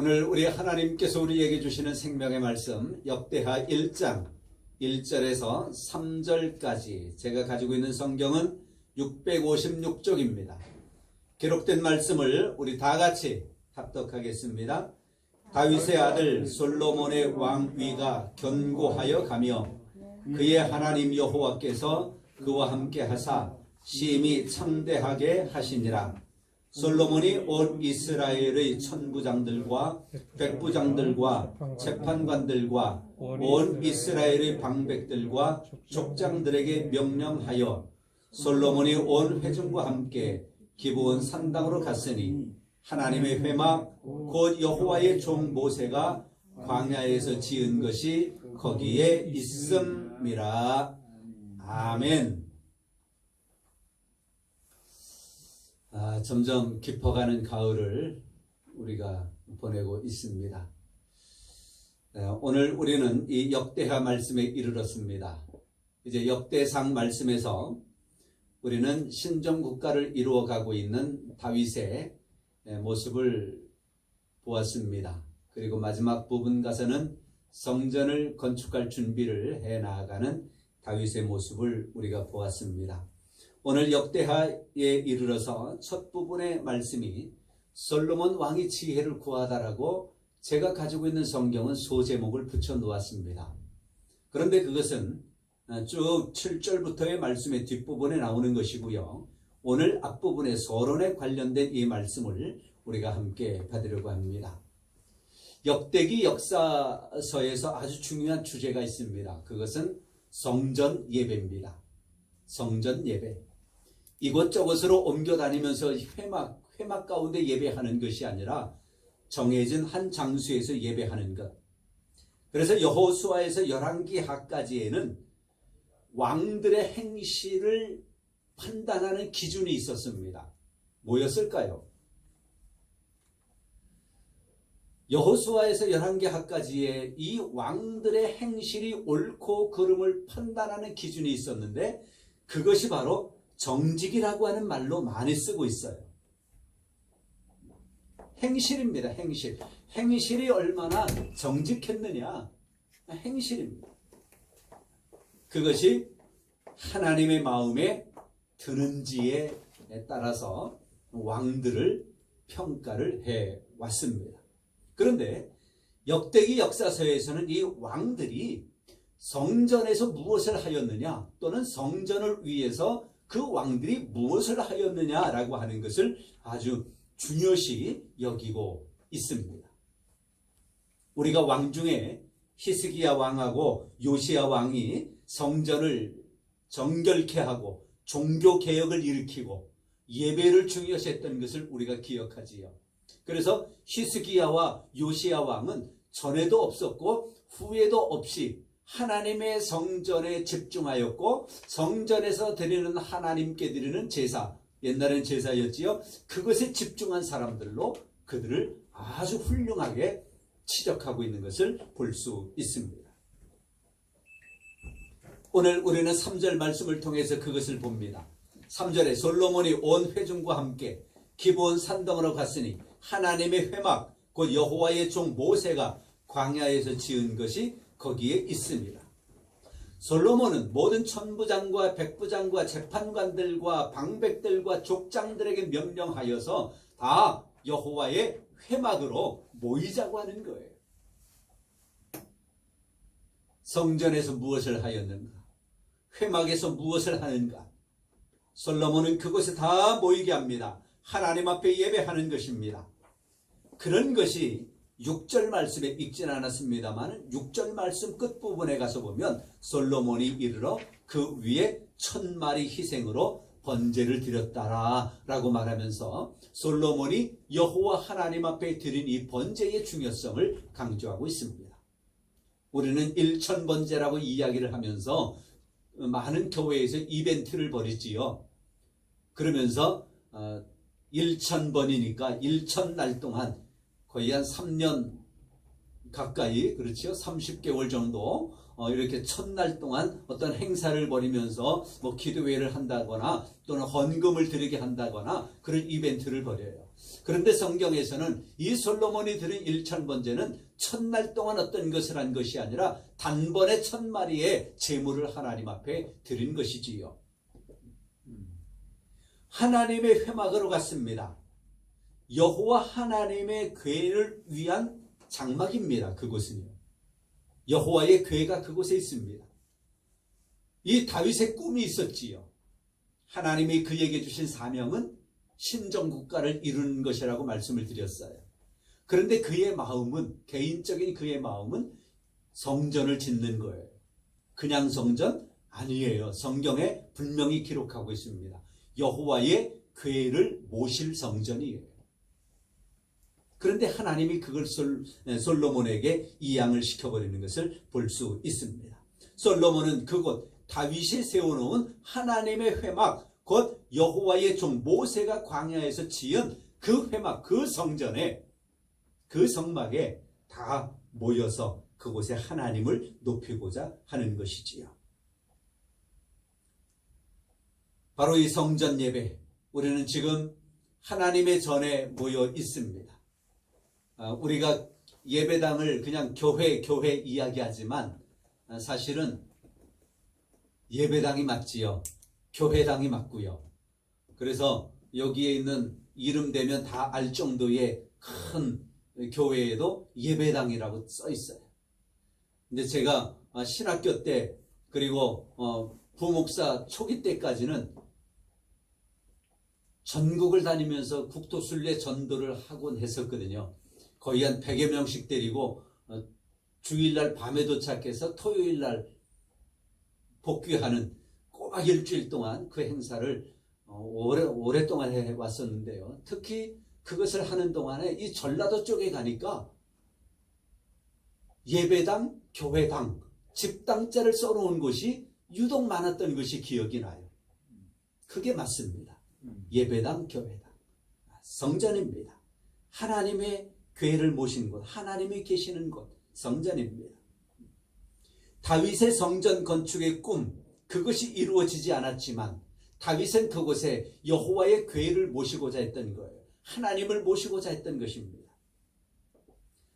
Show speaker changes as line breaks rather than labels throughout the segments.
오늘 우리 하나님께서 우리에게 주시는 생명의 말씀 역대하 1장 1절에서 3절까지 제가 가지고 있는 성경은 656쪽입니다. 기록된 말씀을 우리 다 같이 합독하겠습니다. 다윗의 아들 솔로몬의 왕위가 견고하여 가며 그의 하나님 여호와께서 그와 함께 하사 심히 참대하게 하시니라. 솔로몬이 온 이스라엘의 천부장들과 백부장들과 재판관들과 온 이스라엘의 방백들과 족장들에게 명령하여 솔로몬이 온 회중과 함께 기브온 산당으로 갔으니 하나님의 회막 곧 여호와의 종 모세가 광야에서 지은 것이 거기에 있음이라. 아멘. 점점 깊어가는 가을을 우리가 보내고 있습니다. 오늘 우리는 이 역대하 말씀에 이르렀습니다. 이제 역대상 말씀에서 우리는 신정국가를 이루어가고 있는 다윗의 모습을 보았습니다. 그리고 마지막 부분 가서는 성전을 건축할 준비를 해나가는 다윗의 모습을 우리가 보았습니다. 오늘 역대하에 이르러서 첫 부분의 말씀이 솔로몬 왕이 지혜를 구하다라고 제가 가지고 있는 성경은 소제목을 붙여 놓았습니다. 그런데 그것은 쭉 7절부터의 말씀의 뒷부분에 나오는 것이고요. 오늘 앞부분의 서론에 관련된 이 말씀을 우리가 함께 받으려고 합니다. 역대기 역사서에서 아주 중요한 주제가 있습니다. 그것은 성전 예배입니다. 성전 예배. 이곳저곳으로 옮겨 다니면서 회막 가운데 예배하는 것이 아니라 정해진 한 장소에서 예배하는 것. 그래서 여호수아에서 열왕기하까지에는 왕들의 행실을 판단하는 기준이 있었습니다. 뭐였을까요? 여호수아에서 열왕기하까지에 이 왕들의 행실이 옳고 그름을 판단하는 기준이 있었는데 그것이 바로 정직이라고 하는 말로 많이 쓰고 있어요. 행실입니다. 행실. 행실이 얼마나 정직했느냐. 행실입니다. 그것이 하나님의 마음에 드는지에 따라서 왕들을 평가를 해왔습니다. 그런데 역대기 역사서에서는 이 왕들이 성전에서 무엇을 하였느냐 또는 성전을 위해서 그 왕들이 무엇을 하였느냐라고 하는 것을 아주 중요시 여기고 있습니다. 우리가 왕 중에 히스기야 왕하고 요시야 왕이 성전을 정결케 하고 종교개혁을 일으키고 예배를 중요시했던 것을 우리가 기억하지요. 그래서 히스기야와 요시야 왕은 전에도 없었고 후에도 없이 하나님의 성전에 집중하였고 성전에서 드리는 하나님께 드리는 제사, 옛날엔 제사였지요. 그것에 집중한 사람들로 그들을 아주 훌륭하게 지적하고 있는 것을 볼 수 있습니다. 오늘 우리는 3절 말씀을 통해서 그것을 봅니다. 3절에 솔로몬이 온 회중과 함께 기브온 산당으로 갔으니 하나님의 회막 곧 여호와의 종 모세가 광야에서 지은 것이 거기에 있습니다. 솔로몬은 모든 천부장과 백부장과 재판관들과 방백들과 족장들에게 명령하여서 다 여호와의 회막으로 모이자고 하는 거예요. 성전에서 무엇을 하였는가? 회막에서 무엇을 하는가? 솔로몬은 그곳에 다 모이게 합니다. 하나님 앞에 예배하는 것입니다. 그런 것이 6절 말씀에 읽진 않았습니다만 6절 말씀 끝부분에 가서 보면 솔로몬이 이르러 그 위에 1000마리 희생으로 번제를 드렸다라 라고 말하면서 솔로몬이 여호와 하나님 앞에 드린 이 번제의 중요성을 강조하고 있습니다. 우리는 1000번제라고 이야기를 하면서 많은 교회에서 이벤트를 벌이지요. 그러면서 1000번이니까 1000날 동안 거의 한 3년 가까이, 그렇죠? 30개월 정도 이렇게 1000날 동안 어떤 행사를 벌이면서 뭐 기도회를 한다거나 또는 헌금을 드리게 한다거나 그런 이벤트를 벌여요. 그런데 성경에서는 이 솔로몬이 드린 일천 번제는 첫날 동안 어떤 것을 한 것이 아니라 단번에 1000마리의 제물을 하나님 앞에 드린 것이지요. 하나님의 회막으로 갔습니다. 여호와 하나님의 궤를 위한 장막입니다. 그곳은요. 여호와의 궤가 그곳에 있습니다. 이 다윗의 꿈이 있었지요. 하나님이 그에게 주신 사명은 신정국가를 이루는 것이라고 말씀을 드렸어요. 그런데 그의 마음은, 개인적인 그의 마음은 성전을 짓는 거예요. 그냥 성전 아니에요. 성경에 분명히 기록하고 있습니다. 여호와의 궤를 모실 성전이에요. 그런데 하나님이 그걸 솔로몬에게 이양을 시켜버리는 것을 볼 수 있습니다. 솔로몬은 그곳 다윗이 세워놓은 하나님의 회막, 곧 여호와의 종 모세가 광야에서 지은 그 회막, 그 성전에, 그 성막에 다 모여서 그곳에 하나님을 높이고자 하는 것이지요. 바로 이 성전 예배, 우리는 지금 하나님의 전에 모여 있습니다. 우리가 예배당을 그냥 교회 이야기하지만 사실은 예배당이 맞지요. 교회당이 맞고요. 그래서 여기에 있는 이름 되면 다 알 정도의 큰 교회에도 예배당이라고 써 있어요. 근데 제가 신학교 때 그리고 부목사 초기 때까지는 전국을 다니면서 국토순례 전도를 하곤 했었거든요. 거의 한 100여 명씩 데리고 주일날 밤에 도착해서 토요일날 복귀하는 꼬박 일주일 동안 그 행사를 오랫동안 해왔었는데요. 특히 그것을 하는 동안에 이 전라도 쪽에 가니까 예배당, 교회당, 집당자를 써놓은 곳이 유독 많았던 것이 기억이 나요. 그게 맞습니다. 예배당, 교회당. 성전입니다. 하나님의 궤를 모신 곳, 하나님이 계시는 곳, 성전입니다. 다윗의 성전 건축의 꿈, 그것이 이루어지지 않았지만 다윗은 그곳에 여호와의 궤를 모시고자 했던 거예요. 하나님을 모시고자 했던 것입니다.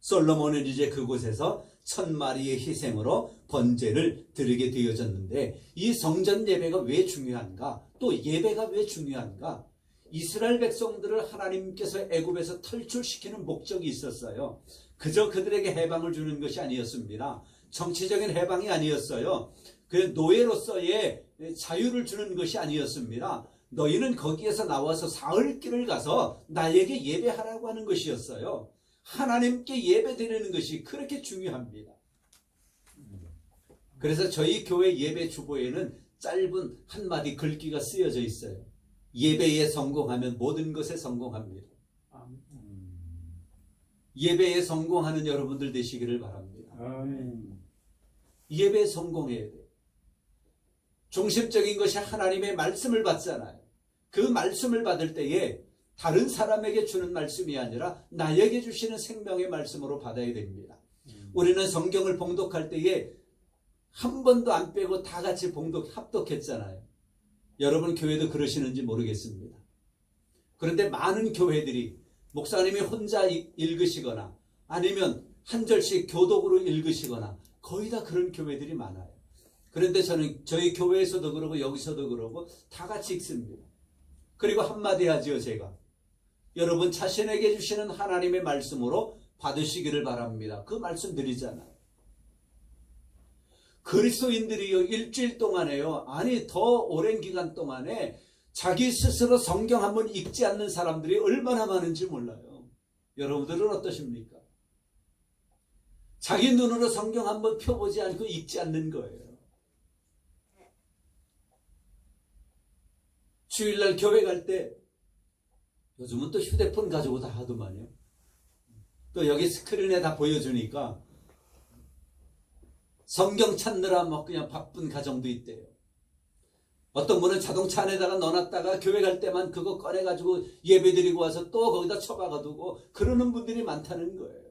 솔로몬은 이제 그곳에서 1000마리의 희생으로 번제를 드리게 되어졌는데, 이 성전 예배가 왜 중요한가? 또 예배가 왜 중요한가? 이스라엘 백성들을 하나님께서 애굽에서 탈출시키는 목적이 있었어요. 그저 그들에게 해방을 주는 것이 아니었습니다. 정치적인 해방이 아니었어요. 그 노예로서의 자유를 주는 것이 아니었습니다. 너희는 거기에서 나와서 사흘 길을 가서 나에게 예배하라고 하는 것이었어요. 하나님께 예배드리는 것이 그렇게 중요합니다. 그래서 저희 교회 예배 주보에는 짧은 한마디 글귀가 쓰여져 있어요. 예배에 성공하면 모든 것에 성공합니다. 예배에 성공하는 여러분들 되시기를 바랍니다. 예배에 성공해야 돼요. 중심적인 것이 하나님의 말씀을 받잖아요. 그 말씀을 받을 때에 다른 사람에게 주는 말씀이 아니라 나에게 주시는 생명의 말씀으로 받아야 됩니다. 우리는 성경을 봉독할 때에 한 번도 안 빼고 다 같이 합독했잖아요. 여러분 교회도 그러시는지 모르겠습니다. 그런데 많은 교회들이 목사님이 혼자 읽으시거나 아니면 한 절씩 교독으로 읽으시거나 거의 다 그런 교회들이 많아요. 그런데 저는 저희 교회에서도 그러고 여기서도 그러고 다 같이 읽습니다. 그리고 한마디 하지요. 제가 여러분 자신에게 주시는 하나님의 말씀으로 받으시기를 바랍니다. 그 말씀 드리잖아요. 그리스도인들이요, 일주일 동안에요, 아니 더 오랜 기간 동안에 자기 스스로 성경 한번 읽지 않는 사람들이 얼마나 많은지 몰라요. 여러분들은 어떠십니까? 자기 눈으로 성경 한번 펴보지 않고 읽지 않는 거예요. 주일날 교회 갈 때 요즘은 또 휴대폰 가지고 다 하더만요. 또 여기 스크린에 다 보여주니까 성경 찾느라 막 그냥 바쁜 가정도 있대요. 어떤 분은 자동차 안에다가 넣어놨다가 교회 갈 때만 그거 꺼내가지고 예배드리고 와서 또 거기다 처박아두고 그러는 분들이 많다는 거예요.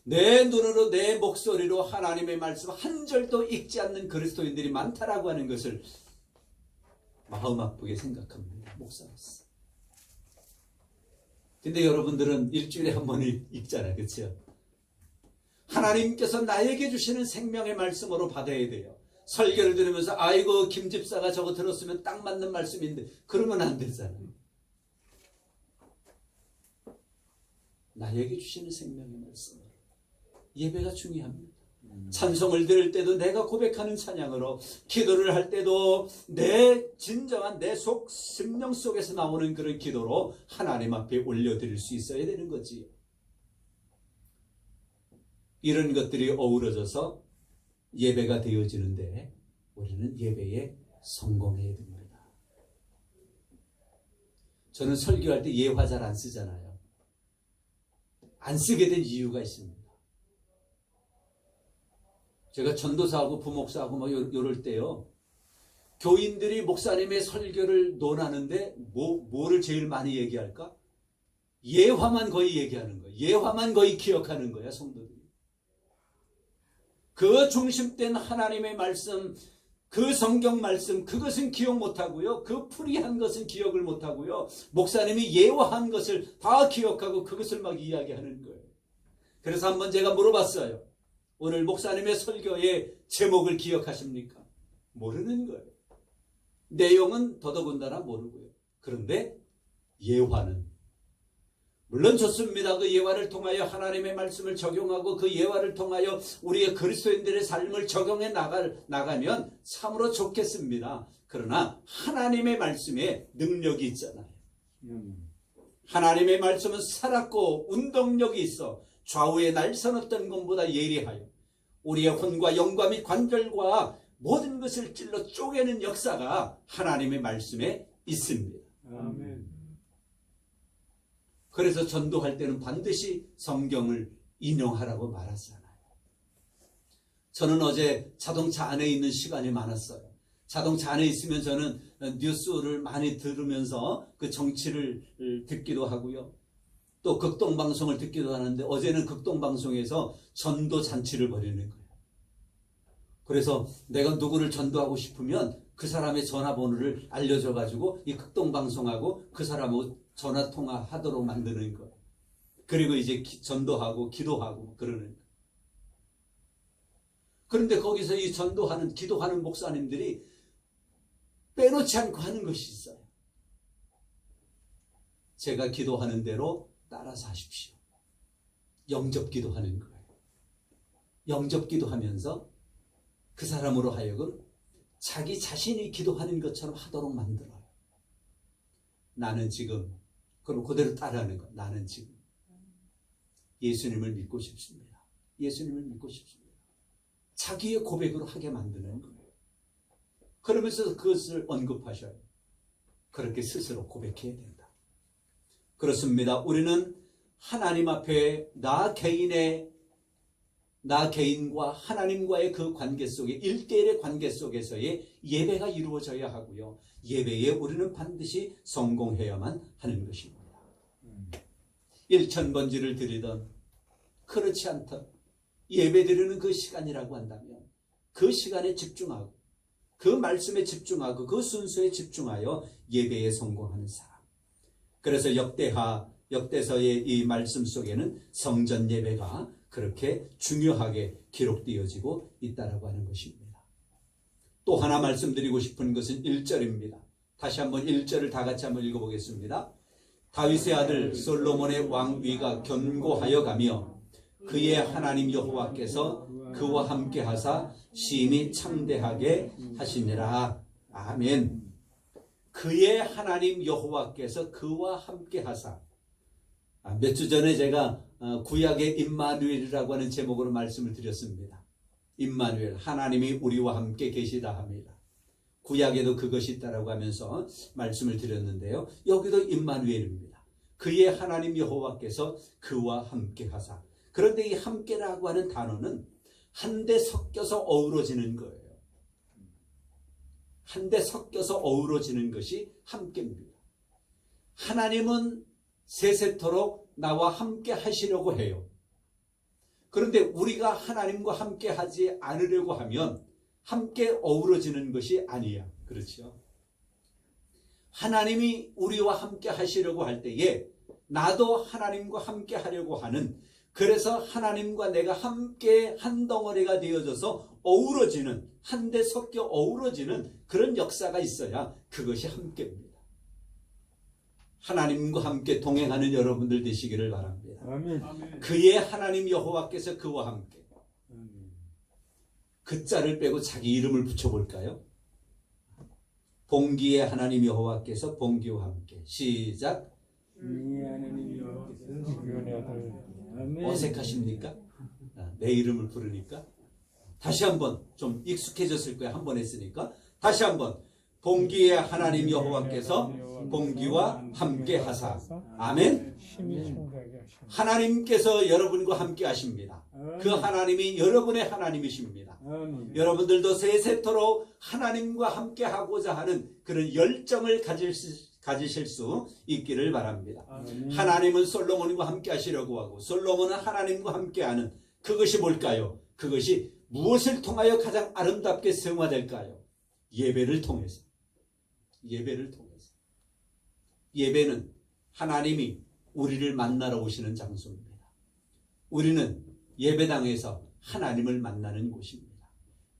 내 눈으로 내 목소리로 하나님의 말씀 한 절도 읽지 않는 그리스도인들이 많다라고 하는 것을 마음 아프게 생각합니다. 목사로서. 근데 여러분들은 일주일에 한 번 읽잖아요. 그렇죠? 하나님께서 나에게 주시는 생명의 말씀으로 받아야 돼요. 설교를 들으면서 아이고 김 집사가 저거 들었으면 딱 맞는 말씀인데 그러면 안 되잖아요. 나에게 주시는 생명의 말씀. 예배가 중요합니다. 찬송을 들을 때도 내가 고백하는 찬양으로, 기도를 할 때도 내 진정한 내 속 심령 속에서 나오는 그런 기도로 하나님 앞에 올려드릴 수 있어야 되는 거지요. 이런 것들이 어우러져서 예배가 되어지는데 우리는 예배에 성공해야 됩니다. 저는 설교할 때 예화 잘 안 쓰잖아요. 안 쓰게 된 이유가 있습니다. 제가 전도사하고 부목사하고 막 이럴 때요, 교인들이 목사님의 설교를 논하는데 뭐를 제일 많이 얘기할까? 예화만 거의 얘기하는 거예요. 예화만 거의 기억하는 거야, 성도들이. 그 중심된 하나님의 말씀, 그 성경 말씀, 그것은 기억 못하고요, 그 풀이한 것은 기억을 못하고요, 목사님이 예화한 것을 다 기억하고 그것을 막 이야기하는 거예요. 그래서 한번 제가 물어봤어요. 오늘 목사님의 설교의 제목을 기억하십니까? 모르는 거예요. 내용은 더더군다나 모르고요. 그런데 예화는, 물론 좋습니다. 그 예화를 통하여 하나님의 말씀을 적용하고 그 예화를 통하여 우리의 그리스도인들의 삶을 적용해 나가면 참으로 좋겠습니다. 그러나 하나님의 말씀에 능력이 있잖아요. 하나님의 말씀은 살았고 운동력이 있어 좌우의 날선 어떤 것보다 예리하여 우리의 혼과 영과 및 관절과 모든 것을 찔러 쪼개는 역사가 하나님의 말씀에 있습니다.
아멘.
그래서 전도할 때는 반드시 성경을 인용하라고 말하잖아요. 저는 어제 자동차 안에 있는 시간이 많았어요. 자동차 안에 있으면 저는 뉴스를 많이 들으면서 그 정치를 듣기도 하고요. 또 극동방송을 듣기도 하는데 어제는 극동방송에서 전도 잔치를 벌이는 거예요. 그래서 내가 누구를 전도하고 싶으면 그 사람의 전화번호를 알려줘가지고 이 극동방송하고 그 사람하고 전화통화하도록 만드는 거예요. 그리고 이제 전도하고 기도하고 그러는 거예요. 그런데 거기서 이 전도하는, 기도하는 목사님들이 빼놓지 않고 하는 것이 있어요. 제가 기도하는 대로 따라서 하십시오. 영접 기도하는 거예요. 영접 기도하면서 그 사람으로 하여금 자기 자신이 기도하는 것처럼 하도록 만들어요. 나는 지금, 그럼 그대로 따라하는 거예요. 나는 지금 예수님을 믿고 싶습니다. 예수님을 믿고 싶습니다. 자기의 고백으로 하게 만드는 거예요. 그러면서 그것을 언급하셔요. 그렇게 스스로 고백해야 된다. 그렇습니다. 우리는 하나님 앞에 나 개인과 하나님과의 그 관계 속에, 1대1의 관계 속에서의 예배가 이루어져야 하고요. 예배에 우리는 반드시 성공해야만 하는 것입니다. 1000번지를 드리던, 그렇지 않던 예배 드리는 그 시간이라고 한다면 그 시간에 집중하고 그 말씀에 집중하고 그 순서에 집중하여 예배에 성공하는 사람. 그래서 역대서의 이 말씀 속에는 성전 예배가 그렇게 중요하게 기록되어지고 있다라고 하는 것입니다. 또 하나 말씀드리고 싶은 것은 1절입니다. 다시 한번 1절을 다 같이 한번 읽어보겠습니다. 다윗의 아들 솔로몬의 왕위가 견고하여 가며 그의 하나님 여호와께서 그와 함께 하사 심히 창대하게 하시니라. 아멘. 그의 하나님 여호와께서 그와 함께 하사. 몇 주 전에 제가 구약의 임마누엘이라고 하는 제목으로 말씀을 드렸습니다. 임마누엘, 하나님이 우리와 함께 계시다 합니다. 구약에도 그것이 있다라고 하면서 말씀을 드렸는데요. 여기도 임마누엘입니다. 그의 하나님 여호와께서 그와 함께 하사. 그런데 이 함께라고 하는 단어는 한데 섞여서 어우러지는 거예요. 한데 섞여서 어우러지는 것이 함께입니다. 하나님은 세세토록 나와 함께 하시려고 해요. 그런데 우리가 하나님과 함께 하지 않으려고 하면 함께 어우러지는 것이 아니야. 그렇죠? 하나님이 우리와 함께 하시려고 할 때에 나도 하나님과 함께 하려고 하는, 그래서 하나님과 내가 함께 한 덩어리가 되어져서 어우러지는, 한데 섞여 어우러지는 그런 역사가 있어야 그것이 함께입니다. 하나님과 함께 동행하는 여러분들 되시기를 바랍니다.
아멘.
그의 하나님 여호와께서 그와 함께.
아멘.
그 자를 빼고 자기 이름을 붙여볼까요? 봉기의 하나님 여호와께서 봉기와 함께. 시작.
이 하나님 여호와께서 구원의 아들. 아멘.
어색하십니까? 내 이름을 부르니까. 다시 한번, 좀 익숙해졌을 거야. 한 번 했으니까. 다시 한번. 봉기의 하나님 여호와께서 봉기와 함께 하사. 아멘. 하나님께서 여러분과 함께 하십니다. 그 하나님이 여러분의 하나님이십니다.
아멘.
여러분들도 세세토록 하나님과 함께 하고자 하는 그런 열정을 가지실 수 있기를 바랍니다.
아멘.
하나님은 솔로몬과 함께 하시려고 하고, 솔로몬은 하나님과 함께 하는 그것이 뭘까요? 그것이 무엇을 통하여 가장 아름답게 승화될까요? 예배를 통해서. 예배를 통해서. 예배는 하나님이 우리를 만나러 오시는 장소입니다. 우리는 예배당에서 하나님을 만나는 곳입니다.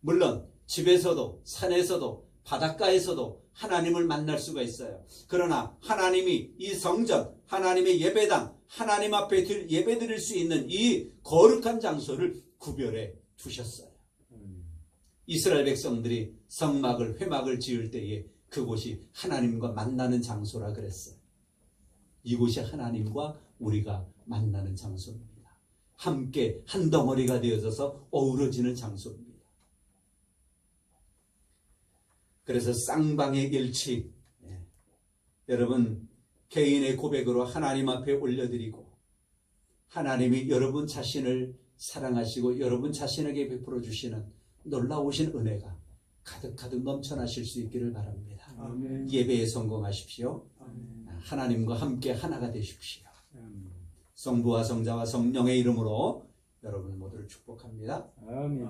물론 집에서도 산에서도 바닷가에서도 하나님을 만날 수가 있어요. 그러나 하나님이 이 성전, 하나님의 예배당, 하나님 앞에 예배드릴 수 있는 이 거룩한 장소를 구별해 두셨어요. 이스라엘 백성들이 성막을, 회막을 지을 때에 그곳이 하나님과 만나는 장소라 그랬어요. 이곳이 하나님과 우리가 만나는 장소입니다. 함께 한 덩어리가 되어져서 어우러지는 장소입니다. 그래서 쌍방의 일치, 여러분 개인의 고백으로 하나님 앞에 올려드리고, 하나님이 여러분 자신을 사랑하시고 여러분 자신에게 베풀어 주시는 놀라우신 은혜가 가득가득 넘쳐나실 수 있기를 바랍니다.
아멘.
예배에 성공하십시오.
아멘.
하나님과 함께 하나가 되십시오.
아멘.
성부와 성자와 성령의 이름으로 여러분 모두를 축복합니다.
아멘.